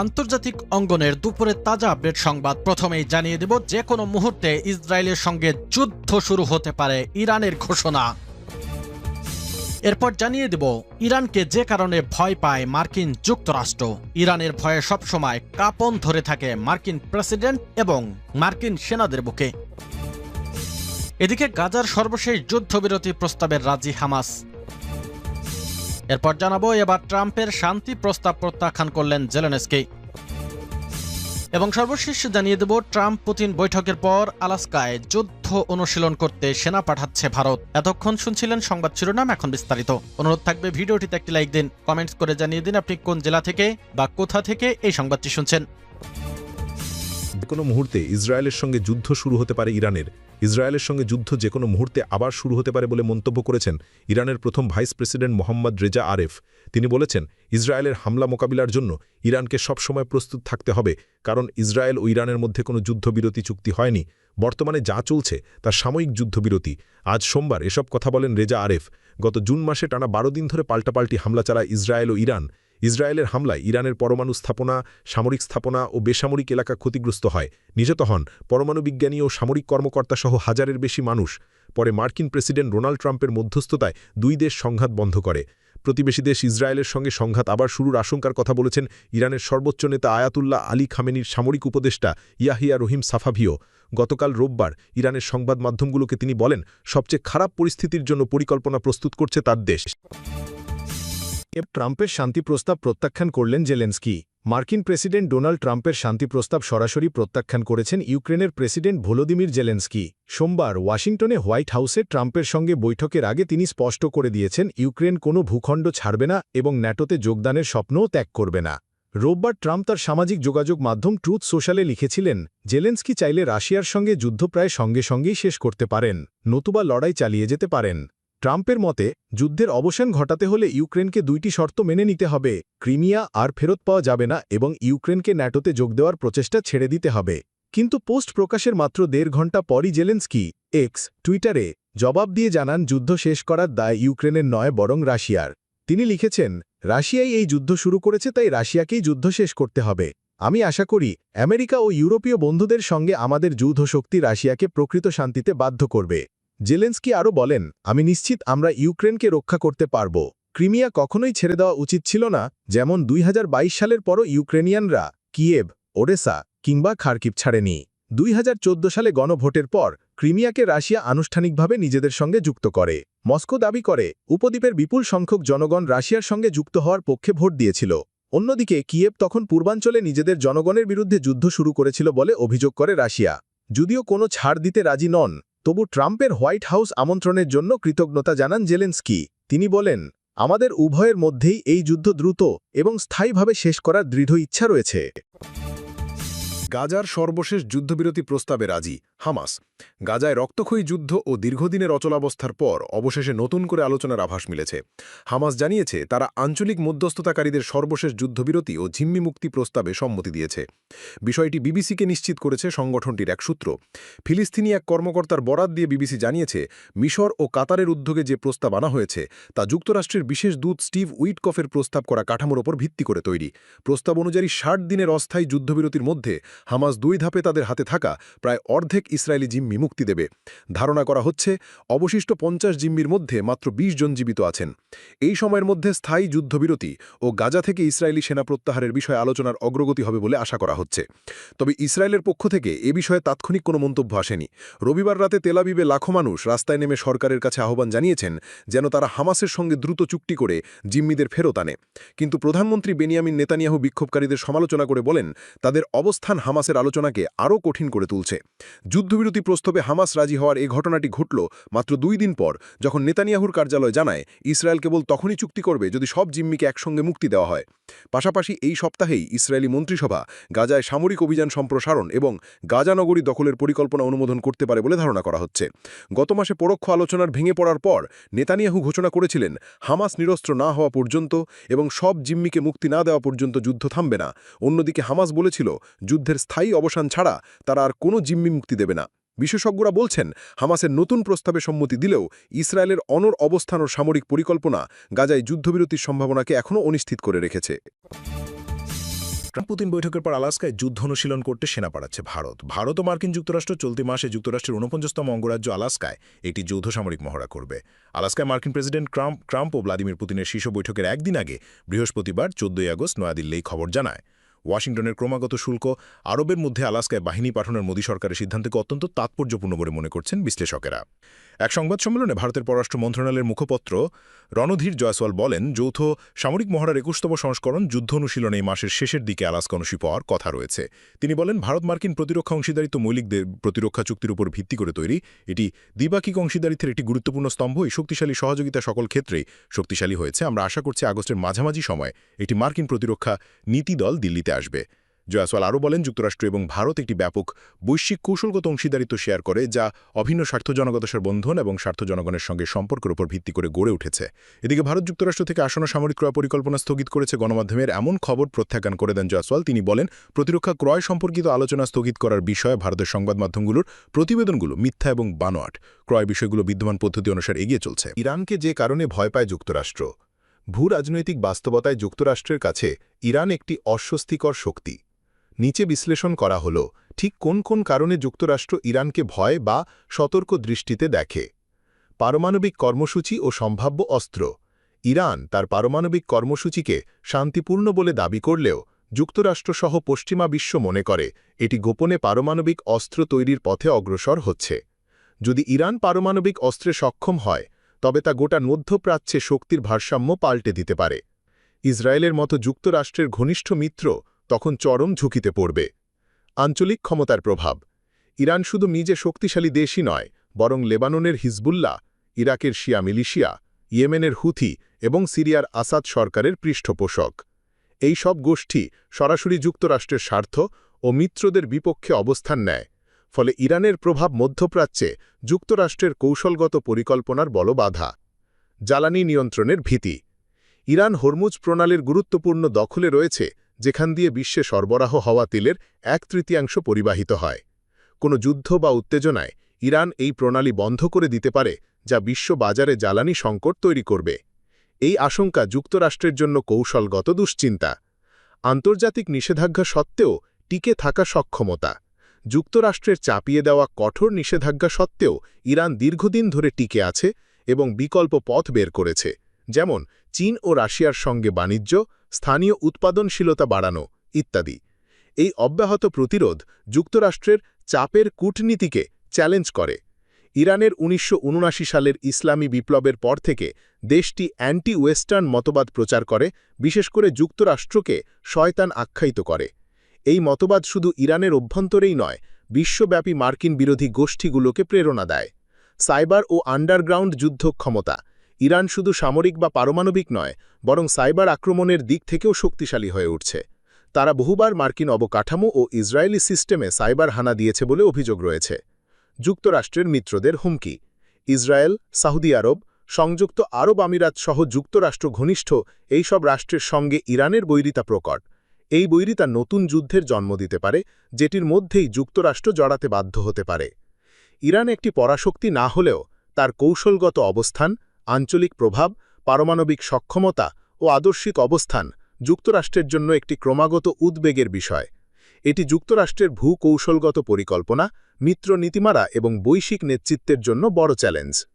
আন্তর্জাতিক অঙ্গনের দুপুরে তাজা আপডেট সংবাদ প্রথমেই জানিয়ে দেব, যে কোনো মুহূর্তে ইসরায়েলের সঙ্গে যুদ্ধ শুরু হতে পারে ইরানের ঘোষণা। এরপর জানিয়ে দেব, ইরানকে যে কারণে ভয় পায় মার্কিন যুক্তরাষ্ট্র। ইরানের ভয়ে সবসময় কাঁপন ধরে থাকে মার্কিন প্রেসিডেন্ট এবং মার্কিন সেনাদের বুকে। এদিকে গাজার সর্বশেষ যুদ্ধবিরতি প্রস্তাবের রাজি হামাস। এরপর জানাবো, এবার ট্রাম্পের শান্তি প্রস্তাব প্রত্যাখ্যান করলেন জেলেনস্কি। এবং সর্বশেষ জানিয়ে দেব, ট্রাম্প পুতিন বৈঠকের পর আলাস্কায় যুদ্ধ অনুশীলন করতে সেনা পাঠাচ্ছে ভারত। এতক্ষণ শুনছিলেন সংবাদ শিরোনাম, এখন বিস্তারিত। অনুরোধ থাকবে ভিডিওটিতে একটি লাইক দিন, কমেন্টস করে জানিয়ে দিন আপনি কোন জেলা থেকে বা কোথা থেকে এই সংবাদটি শুনছেন। যেকোনো মুহূর্তে ইসরায়েলের সঙ্গে যুদ্ধ শুরু হতে পারে ইরানের। ইসরায়েলের সঙ্গে যুদ্ধ যেকোনো মুহূর্তে আবার শুরু হতে পারে বলে মন্তব্য করেছেন ইরানের প্রথম ভাইস প্রেসিডেন্ট মোহাম্মদ রেজা আরেফ। তিনি বলেছেন, ইসরায়েলের হামলা মোকাবিলার জন্য ইরানকে সবসময় প্রস্তুত থাকতে হবে, কারণ ইসরায়েল ও ইরানের মধ্যে কোনো যুদ্ধবিরতি চুক্তি হয়নি। বর্তমানে যা চলছে তা সাময়িক যুদ্ধবিরতি। আজ সোমবার এসব কথা বলেন রেজা আরেফ। গত জুন মাসে টানা 12 দিন ধরে পাল্টাপাল্টি হামলা চালায় ইসরায়েল ও ইরান। ইসরায়েলের হামলায় ইরানের পরমাণু স্থাপনা, সামরিক স্থাপনা ও বেসামরিক এলাকা ক্ষতিগ্রস্ত হয়। নিহত হন পরমাণু বিজ্ঞানী ও সামরিক কর্মকর্তা সহ হাজারের বেশি মানুষ। পরে মার্কিন প্রেসিডেন্ট ডোনাল্ড ট্রাম্পের মধ্যস্থতায় দুই দেশ সংঘাত বন্ধ করে। প্রতিবেশী দেশ ইসরায়েলের সঙ্গে সংঘাত আবার শুরুর আশঙ্কার কথা বলেছেন ইরানের সর্বোচ্চ নেতা আয়াতুল্লাহ আলী খামেনির সামরিক উপদেষ্টা ইয়াহিয়া রহিম সাফাভিও। গতকাল রোববার ইরানের সংবাদ মাধ্যমগুলোকে তিনি বলেন, সবচেয়ে খারাপ পরিস্থিতির জন্য পরিকল্পনা প্রস্তুত করছে তার দেশ। ট্রাম্পের শান্তি প্রস্তাব প্রত্যাখ্যান করলেন জেলেনস্কি। মার্কিন প্রেসিডেন্ট ডোনাল্ড ট্রাম্পের শান্তি প্রস্তাব সরাসরি প্রত্যাখ্যান করেছেন ইউক্রেনের প্রেসিডেন্ট ভলোদিমির জেলেনস্কি। সোমবার ওয়াশিংটনে হোয়াইট হাউসে ট্রাম্পের সঙ্গে বৈঠকের আগে তিনি স্পষ্ট করে দিয়েছেন, ইউক্রেন কোনো ভূখণ্ড ছাড়বে না এবং ন্যাটোতে যোগদানের স্বপ্নও ত্যাগ করবে না। রোববার ট্রাম্প তার সামাজিক যোগাযোগ মাধ্যম ট্রুথ সোশ্যালে লিখেছিলেন, জেলেনস্কি চাইলে রাশিয়ার সঙ্গে যুদ্ধ প্রায় সঙ্গে সঙ্গেই শেষ করতে পারেন, নতুবা লড়াই চালিয়ে যেতে পারেন। ট্রাম্পের মতে, যুদ্ধের অবসান ঘটাতে হলে ইউক্রেনকে দুইটি শর্ত মেনে নিতে হবে: ক্রিমিয়া আর ফেরত পাওয়া যাবে না এবং ইউক্রেনকে ন্যাটোতে যোগ দেওয়ার প্রচেষ্টা ছেড়ে দিতে হবে। কিন্তু পোস্ট প্রকাশের মাত্র 1.5 ঘণ্টা পরই জেলেনস্কি এক্স টুইটারে জবাব দিয়ে জানান, যুদ্ধ শেষ করার দায় ইউক্রেনের নয় বরং রাশিয়ার। তিনি লিখেছেন, রাশিয়াই এই যুদ্ধ শুরু করেছে, তাই রাশিয়াকেই যুদ্ধ শেষ করতে হবে। আমি আশা করি আমেরিকা ও ইউরোপীয় বন্ধুদের সঙ্গে আমাদের যৌথ শক্তি রাশিয়াকে প্রকৃত শান্তিতে বাধ্য করবে। জেলেনস্কি আরও বলেন, আমি নিশ্চিত আমরা ইউক্রেনকে রক্ষা করতে পারব। ক্রিমিয়া কখনোই ছেড়ে দেওয়া উচিত ছিল না, যেমন 2022 সালের পরও ইউক্রেনিয়ানরা কিয়েভ, ওডেসা কিংবা খার্কিভ ছাড়েনি। 2014 সালে গণভোটের পর ক্রিমিয়াকে রাশিয়া আনুষ্ঠানিকভাবে নিজেদের সঙ্গে যুক্ত করে। মস্কো দাবি করে, উপদ্বীপের বিপুল সংখ্যক জনগণ রাশিয়ার সঙ্গে যুক্ত হওয়ার পক্ষে ভোট দিয়েছিল। অন্যদিকে কিয়েভ তখন পূর্বাঞ্চলে নিজেদের জনগণের বিরুদ্ধে যুদ্ধ শুরু করেছিল বলে অভিযোগ করে রাশিয়া। যদিও কোনো ছাড় দিতে রাজি নন, তবু ট্রাম্পের হোয়াইট হাউস আমন্ত্রণের জন্য কৃতজ্ঞতা জানান জেলেনস্কি। তিনি বলেন, আমাদের উভয়ের মধ্যেই এই যুদ্ধ দ্রুত এবং স্থায়ীভাবে শেষ করার দৃঢ় ইচ্ছা রয়েছে। গাজার সর্বশেষ যুদ্ধবিরতি প্রস্তাবে রাজি হামাস। গাজায় রক্তক্ষয়ী যুদ্ধ ও দীর্ঘদিনের অচলাবস্থার পর অবশেষে নতুন করে আলোচনার আভাস মিলেছে। হামাস জানিয়েছে, তারা আঞ্চলিক মধ্যস্থতাকারীদের সর্বশেষ যুদ্ধবিরতি ও জিম্মি মুক্তি প্রস্তাবে সম্মতি দিয়েছে। বিষয়টি বিবিসিকে নিশ্চিত করেছে সংগঠনটির এক সূত্র। ফিলিস্তিনি এক কর্মকর্তার বরাত দিয়ে বিবিসি জানিয়েছে, মিশর ও কাতারের উদ্যোগে যে প্রস্তাব আনা হয়েছে তা যুক্তরাষ্ট্রের বিশেষ দূত স্টিভ উইটকফের প্রস্তাব করা কাঠামোর ওপর ভিত্তি করে তৈরি। প্রস্তাব অনুযায়ী 60 দিনের অস্থায়ী যুদ্ধবিরতির মধ্যে হামাস 2 ধাপে তাদের হাতে থাকা প্রায় অর্ধেক ইসরায়েলি জিম্মি মুক্তি দেবে। ধারণা করা হচ্ছে, অবশিষ্ট 50 জিম্মির মধ্যে মাত্র 20 জন জীবিত আছেন। এই সময়ের মধ্যে স্থায়ী যুদ্ধবিরতি ও গাজা থেকে ইসরায়েলি সেনা প্রত্যাহারের বিষয়ে আলোচনার অগ্রগতি হবে বলে আশা করা হচ্ছে। তবে ইসরায়েলের পক্ষ থেকে এ বিষয়ে তাৎক্ষণিক কোনো মন্তব্য আসেনি। রবিবার রাতে তেল আবিবে লাখো মানুষ রাস্তায় নেমে সরকারের কাছে আহ্বান জানিয়েছেন, যেন তারা হামাসের সঙ্গে দ্রুত চুক্তি করে জিম্মিদের ফেরত আনে। কিন্তু প্রধানমন্ত্রী বেনিয়ামিন নেতানিয়াহু বিক্ষোভকারীদের সমালোচনা করে বলেন, তাদের অবস্থান হামাসের আলোচনাকে আরও কঠিন করে তুলছে। যুদ্ধবিরতি প্রস্তাবে হামাস রাজি হওয়ার এই ঘটনাটি ঘটল মাত্র 2 দিন পর, যখন নেতানিয়াহুর কার্যালয় জানায়, ইসরায়েল কেবল তখনই চুক্তি করবে যদি সব জিম্মিকে একসঙ্গে মুক্তি দেওয়া হয়। পাশাপাশি এই সপ্তাহেই ইসরায়েলি মন্ত্রিসভা গাজায় সামরিক অভিযান সম্প্রসারণ এবং গাজা নগরী দখলের পরিকল্পনা অনুমোদন করতে পারে বলে ধারণা করা হচ্ছে। গত মাসে পরোক্ষ আলোচনার ভেঙে পড়ার পর নেতানিয়াহু ঘোষণা করেছিলেন, হামাস নিরস্ত্র না হওয়া পর্যন্ত এবং সব জিম্মিকে মুক্তি না দেওয়া পর্যন্ত যুদ্ধ থামবে না। অন্যদিকে হামাস বলেছিল, যুদ্ধের স্থায়ী অবসান ছাড়া তারা আর কোনো জিম্মি মুক্তি দেবে না। বিশেষজ্ঞরা বলছেন, হামাসের নতুন প্রস্তাবে সম্মতি দিলেও ইসরায়েলের অনড় অবস্থান ও সামরিক পরিকল্পনা গাজায় যুদ্ধবিরতির সম্ভাবনাকে এখনও অনিশ্চিত করে রেখেছে। ট্রাম্প-পুতিন বৈঠকের পর আলাস্কায় যুদ্ধ অনুশীলন করতে সেনা পাঠাচ্ছে ভারত ও মার্কিন যুক্তরাষ্ট্র চলতি মাসে যুক্তরাষ্ট্রের ৪৯তম অঙ্গরাজ্য আলাস্কায় একটি যৌথ সামরিক মহড়া করবে। আলাস্কায় মার্কিন প্রেসিডেন্ট ট্রাম্প ও ভ্লাদিমির পুতিনের শীর্ষ বৈঠকের একদিন আগে বৃহস্পতিবার ১৪ আগস্ট নয়াদিল্লি এই খবর জানায়। ওয়াশিংটনের ক্রমাগত শুল্ক আরবের মধ্যে আলাস্কায় বাহিনী পাঠানোর মোদী সরকারের সিদ্ধান্তকে অত্যন্ত তাৎপর্যপূর্ণ বলে মনে করছেন বিশ্লেষকেরা। এক সংবাদ সম্মেলনে ভারতের পররাষ্ট্র মন্ত্রণালয়ের মুখপত্র রণধীর জয়সওয়াল বলেন, যৌথ সামরিক মহড়ার ২১তম সংস্করণ যুদ্ধ অনুশীলনে এই মাসের শেষের দিকে আলাস্কা অনুষ্ঠিত হওয়ার কথা রয়েছে। তিনি বলেন, ভারত মার্কিন প্রতিরক্ষা অংশীদারিত্ব মৌলিক প্রতিরক্ষা চুক্তির উপর ভিত্তি করে তৈরি। এটি দ্বিপাক্ষিক অংশীদারিত্বের একটি গুরুত্বপূর্ণ স্তম্ভ। এই শক্তিশালী সহযোগিতা সকল ক্ষেত্রেই শক্তিশালী হয়েছে। আমরা আশা করছি আগস্টের মাঝামাঝি সময় একটি মার্কিন প্রতিরক্ষা নীতি দল দিল্লিতে আসবে। জয়সওয়াল আরও বলেন, যুক্তরাষ্ট্র এবং ভারত একটি ব্যাপক বৈশ্বিক কৌশলগত অংশীদারিত্ব শেয়ার করে, যা অভিন্ন স্বার্থজনগতার বন্ধন এবং স্বার্থ জনগণের সঙ্গে সম্পর্কের উপর ভিত্তি করে গড়ে উঠেছে। এদিকে ভারত যুক্তরাষ্ট্র থেকে আসন্ন সামরিক ক্রয় পরিকল্পনা স্থগিত করেছে। গণমাধ্যমের এমন খবর প্রত্যাখ্যান করে দেন জয়সওয়াল। তিনি বলেন, প্রতিরক্ষা ক্রয় সম্পর্কিত আলোচনা স্থগিত করার বিষয়ে ভারতের সংবাদ মাধ্যমগুলোর প্রতিবেদনগুলো মিথ্যা এবং বানোয়াট। ক্রয় বিষয়গুলো বিদ্যমান পদ্ধতি অনুসারে এগিয়ে চলছে। ইরানকে যে কারণে ভয় পায় যুক্তরাষ্ট্র। ভূ-রাজনৈতিক বাস্তবতায় যুক্তরাষ্ট্রের কাছে ইরান একটি অস্বস্তিকর শক্তি। নিচে বিশ্লেষণ করা হল ঠিক কোন কোন কারণে যুক্তরাষ্ট্র ইরানকে ভয় বা সতর্ক দৃষ্টিতে দেখে। পারমাণবিক কর্মসূচি ও সম্ভাব্য অস্ত্র। ইরান তার পারমাণবিক কর্মসূচিকে শান্তিপূর্ণ বলে দাবি করলেও যুক্তরাষ্ট্রসহ পশ্চিমা বিশ্ব মনে করে এটি গোপনে পারমাণবিক অস্ত্র তৈরির পথে অগ্রসর হচ্ছে। যদি ইরান পারমাণবিক অস্ত্রে সক্ষম হয়, তবে তা গোটা মধ্যপ্রাচ্যে শক্তির ভারসাম্য পাল্টে দিতে পারে। ইসরায়েলের মতো যুক্তরাষ্ট্রের ঘনিষ্ঠ মিত্র তখন চরম ঝুঁকিতে পড়বে। আঞ্চলিক ক্ষমতার প্রভাব। ইরান শুধু নিজে শক্তিশালী দেশই নয়, বরং লেবাননের হিজবুল্লাহ, ইরাকের শিয়া মিলিশিয়া, ইয়েমেনের হুথি এবং সিরিয়ার আসাদ সরকারের পৃষ্ঠপোষক। এই সব গোষ্ঠী সরাসরি যুক্তরাষ্ট্রের স্বার্থ ও মিত্রদের বিপক্ষে অবস্থান নেয়। ফলে ইরানের প্রভাব মধ্যপ্রাচ্যে যুক্তরাষ্ট্রের কৌশলগত পরিকল্পনার বড় বাধা। জ্বালানি নিয়ন্ত্রণের ভীতি। ইরান হরমুজ প্রণালীর গুরুত্বপূর্ণ দখলে রয়েছে, যেখান দিয়ে বিশ্বে সরবরাহ হওয়া তেলের ১/৩ পরিবাহিত হয়। কোনো যুদ্ধ বা উত্তেজনায় ইরান এই প্রণালী বন্ধ করে দিতে পারে, যা বিশ্ব বাজারে জ্বালানি সংকট তৈরি করবে। এই আশঙ্কা যুক্তরাষ্ট্রের জন্য কৌশলগত দুশ্চিন্তা। আন্তর্জাতিক নিষেধাজ্ঞা সত্ত্বেও টিকে থাকা সক্ষমতা। যুক্তরাষ্ট্রের চাপিয়ে দেওয়া কঠোর নিষেধাজ্ঞা সত্ত্বেও ইরান দীর্ঘদিন ধরে টিকে আছে এবং বিকল্প পথ বের করেছে, যেমন চীন ও রাশিয়ার সঙ্গে বাণিজ্য, স্থানীয় উৎপাদনশীলতা বাড়ানো ইত্যাদি। এই অব্যাহত প্রতিরোধ যুক্তরাষ্ট্রের চাপের কূটনীতিকে চ্যালেঞ্জ করে। ইরানের ১৯৭৯ সালের ইসলামী বিপ্লবের পর থেকে দেশটি অ্যান্টি ওয়েস্টার্ন মতবাদ প্রচার করে, বিশেষ করে যুক্তরাষ্ট্রকে শয়তান আখ্যায়িত করে। এই মতবাদ শুধু ইরানের অভ্যন্তরেই নয়, বিশ্বব্যাপী মার্কিন বিরোধী গোষ্ঠীগুলোকে প্রেরণা দেয়। সাইবার ও আন্ডারগ্রাউন্ড যুদ্ধ ক্ষমতা। ইরান শুধু সামরিক বা পারমাণবিক নয়, বরং সাইবার আক্রমণের দিক থেকেও শক্তিশালী হয়ে উঠছে। তারা বহুবার মার্কিন অবকাঠামো ও ইসরায়েলি সিস্টেমে সাইবার হানা দিয়েছে বলে অভিযোগ রয়েছে। যুক্তরাষ্ট্রের মিত্রদের হুমকি। ইসরায়েল, সৌদি আরব, সংযুক্ত আরব আমিরাত সহ যুক্তরাষ্ট্র ঘনিষ্ঠ এইসব রাষ্ট্রের সঙ্গে ইরানের বৈরিতা প্রকট। এই বৈরিতা নতুন যুদ্ধের জন্ম দিতে পারে, যেটির মধ্যেই যুক্তরাষ্ট্র জড়াতে বাধ্য হতে পারে। ইরান একটি পরাশক্তি না হলেও তার কৌশলগত অবস্থান, আঞ্চলিক প্রভাব, পারমাণবিক সক্ষমতা ও আদর্শিক অবস্থান যুক্তরাষ্ট্রের জন্য একটি ক্রমাগত উদ্বেগের বিষয়। এটি যুক্তরাষ্ট্রের ভূ-কৌশলগত পরিকল্পনা, মিত্র নীতিমালা এবং বৈশ্বিক নেতৃত্বের জন্য বড় চ্যালেঞ্জ।